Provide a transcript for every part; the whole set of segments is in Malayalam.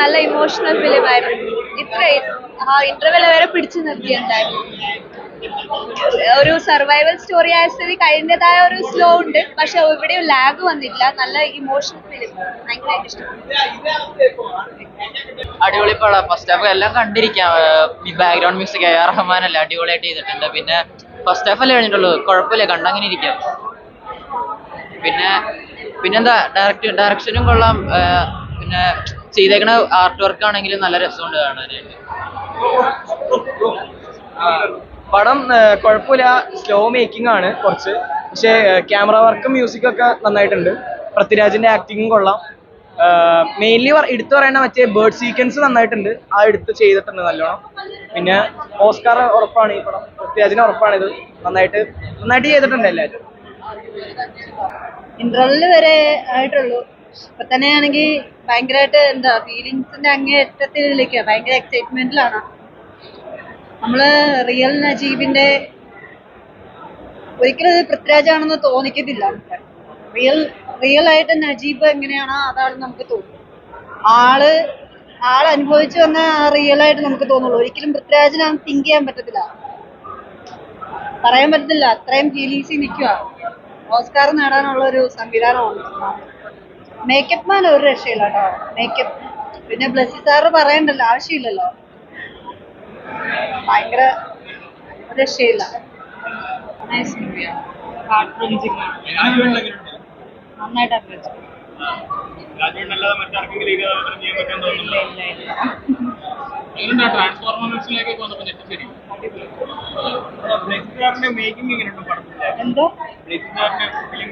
നല്ല ഇമോഷണൽ ഫിലിം ആയിരുന്നു. ഇത്ര ഇന്റർവെൽ വരെ പിടിച്ചു നിർത്തി. എന്തായാലും ഒരു സർവൈവൽ സ്റ്റോറി ആയ സ്ഥിതി കഴിഞ്ഞതായ ഒരു സ്ലോ ഉണ്ട്, പക്ഷെ എവിടെയും ലാഗ് വന്നില്ല. നല്ല ഇമോഷണൽ ഫിലിം, ഭയങ്കരമായിട്ട് ഇഷ്ടപ്പെട്ടു. അടിപൊളി പടം. ഫസ്റ്റ് ഹാഫ് എല്ലാം കണ്ടിരിക്കാം. ബാക്ക്ഗ്രൗണ്ട് മ്യൂസിക് AR റഹ്മാൻ അല്ല അടിപൊളിയായിട്ട് ചെയ്തിട്ടുണ്ട്. പിന്നെ ഫസ്റ്റ് ഹാഫ് അല്ലേ കഴിഞ്ഞിട്ടുള്ളൂ, കുഴപ്പമില്ല, കണ്ടങ്ങനെ ഇരിക്കാം. പിന്നെ പിന്നെന്താ ഡയറക്ഷനും കൊള്ളാം. പിന്നെ ചെയ്തേക്കണ ആർട്ട് വർക്ക് ആണെങ്കിലും നല്ല രസമുണ്ട് കാണാനായിട്ട്. പടം കുഴപ്പമില്ല, സ്ലോ മേക്കിംഗ് ആണ് കുറച്ച്, പക്ഷേ ക്യാമറ വർക്കും മ്യൂസിക്കും ഒക്കെ നന്നായിട്ടുണ്ട്. പൃഥ്വിരാജിന്റെ ആക്ടിങ്ങും കൊള്ളാം. മെയിൻലി എടുത്തു പറയേണ്ട മറ്റേ ബേർഡ് സീക്വൻസ് നന്നായിട്ടുണ്ട്, ആ എടുത്ത് ചെയ്തിട്ടുണ്ട് നല്ലോണം. പിന്നെ ഓസ്കാർ ഉറപ്പാണ് ഈ പടം, പൃഥ്വിരാജിന് ഉറപ്പാണ് ഇത്. നന്നായിട്ട് ചെയ്തിട്ടുണ്ട് എല്ലാവരും. ഇന്റർവെല് വരെ ആയിട്ടുള്ളൂ. ഇപ്പൊ തന്നെയാണെങ്കിൽ ഭയങ്കരമായിട്ട് എന്താ ഫീലിങ്സിന്റെ അങ്ങേയറ്റത്തിലേക്ക് ഭയങ്കര എക്സൈറ്റ്മെന്റിലാണ്. നമ്മള് റിയൽ നജീബിന്റെ ഒരിക്കലും ഇത് പൃഥ്വിരാജാണെന്ന് തോന്നിക്കത്തില്ല. റിയൽ ആയിട്ട് നജീബ് എങ്ങനെയാണോ അതാണ് നമുക്ക് തോന്നുന്നത്. ആള് അനുഭവിച്ചു വന്ന ആ റിയൽ ആയിട്ട് നമുക്ക് തോന്നുള്ളൂ. ഒരിക്കലും പൃഥ്വിരാജിനാണ് തിങ്ക് ചെയ്യാൻ പറ്റത്തില്ല, പറയാൻ പറ്റത്തില്ല. അത്രയും ഫീലിങ്സിൽ നിൽക്കുക. ഓസ്കാർ നേടാനുള്ള ഒരു സംവിധാനമാണ്. മേക്കപ്പ് മാൻ ഒരു രക്ഷയില്ല കേട്ടോ. മേക്കപ്പ് പിന്നെ ബ്ലസ്സി സാറ് പറയണ്ടല്ലോ, ആവശ്യമില്ലല്ലോ. ഭയങ്കര രക്ഷയില്ല. നന്നായിട്ട് അഭിനയിച്ചു. എന്തോ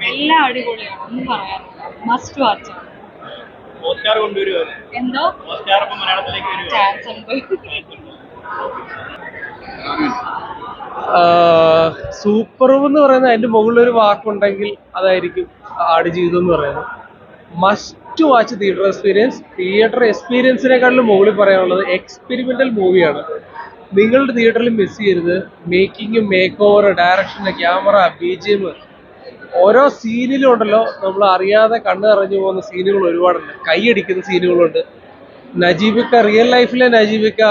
എല്ലാം അടിപൊളിയാണ്, ഒന്നും പറയാനില്ല. Must watch. എന്തോ ചാൻസ് ഉണ്ട്. സൂപ്പർവ് എന്ന് പറയുന്നത് അതിന്റെ മുകളിലൊരു വാക്കുണ്ടെങ്കിൽ അതായിരിക്കും ആടുജീവിതം എന്ന് പറയുന്നത്. മസ്റ്റ് വാച്ച് തിയേറ്റർ എക്സ്പീരിയൻസിനെക്കാളും മുകളിൽ പറയാനുള്ളത് എക്സ്പെരിമെന്റൽ മൂവിയാണ്. നിങ്ങളുടെ തിയേറ്ററിൽ മിസ് ചെയ്യരുത്. Making, make over, direction, camera, BGM, ഓരോ സീനിലും ഉണ്ടല്ലോ നമ്മൾ അറിയാതെ കണ്ണ് നിറഞ്ഞു പോകുന്ന സീനുകൾ ഒരുപാടുണ്ട്. കൈയടിക്കുന്ന സീനുകളുണ്ട്. നജീബിക്ക, റിയൽ ലൈഫിലെ നജീബിക്ക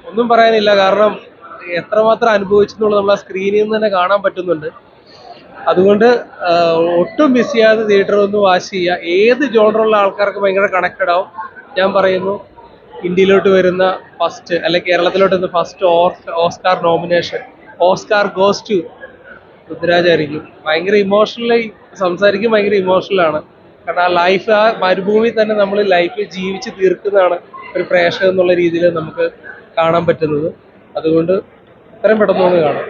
ഒന്നും പറയാനില്ല. കാരണം എത്രമാത്രം അനുഭവിച്ചു എന്നുള്ളത് നമ്മൾ ആ സ്ക്രീനിൽ നിന്ന് തന്നെ കാണാൻ പറ്റുന്നുണ്ട്. അതുകൊണ്ട് ഒട്ടും മിസ് ചെയ്യാതെ തിയേറ്ററിൽ ഒന്ന് വാച്ച് ചെയ്യുക. ഏത് ജോണറുള്ള ആൾക്കാർക്ക് ഭയങ്കര കണക്റ്റഡ് ആവും. ഞാൻ പറയുന്നു, ഇന്ത്യയിലോട്ട് വരുന്ന ഫസ്റ്റ്, അല്ലെങ്കിൽ കേരളത്തിലോട്ട് വരുന്ന first Oscar nomination, Oscar goes to Prithviraj ആയിരിക്കും. ഭയങ്കര ഇമോഷണലി സംസാരിക്കും, ഭയങ്കര ഇമോഷണലാണ്. കാരണം ആ ലൈഫ്, ആ മരുഭൂമി തന്നെ നമ്മൾ ലൈഫ് ജീവിച്ച് തീർക്കുന്നതാണ് ഒരു പ്രേക്ഷകൻ എന്നുള്ള രീതിയിൽ നമുക്ക് കാണാൻ പറ്റുന്നത്. അതുകൊണ്ട് എത്രയും പെട്ടെന്ന് കാണാം.